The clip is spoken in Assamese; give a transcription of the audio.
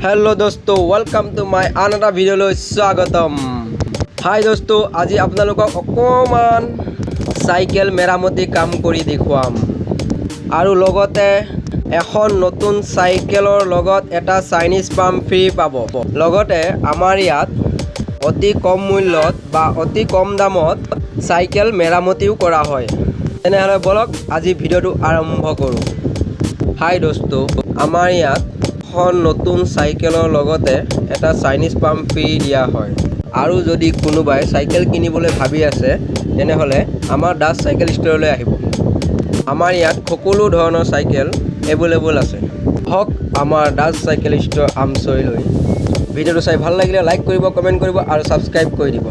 हेलो दोस्तों welcome to my another video स्वागतम। हाय दोस्तों आज आपनालोকক অকমান সাইকেল মেরামতি কাম কৰি দেখুৱাম আৰু লগতে এখন নতুন সাইকেলৰ লগত এটা চাইনিজ পাম্প ফ্ৰী পাব। লগতে আমাৰ ইয়াত অতি কম মূল্যত বা অতি কম দামত সাইকেল মেৰামতিও কৰা হয়। তেনেহলে বলক আজি ভিডিওটো আৰম্ভ কৰোঁ। হাই দোস্তো আমাৰ ইয়াত নতুন সাইকেলৰ লগতে এটা চাইনিজ পাম্প ফ্ৰী দিয়া হয় আৰু যদি কোনোবাই সাইকেল কিনিবলৈ ভাবি আছে তেনেহলে আমাৰ দাস সাইকেল ষ্টৰলৈ আহিব। আমাৰ ইয়াত সকলো ধৰণৰ সাইকেল এভেইলেবল আছে। হক আমাৰ দাস সাইকেল ষ্টৰ আমচৈলৈ। ভিডিওটো চাই ভাল লাগিলে লাইক কৰিব, কমেন্ট কৰিব আৰু সাবস্ক্ৰাইব কৰি দিব।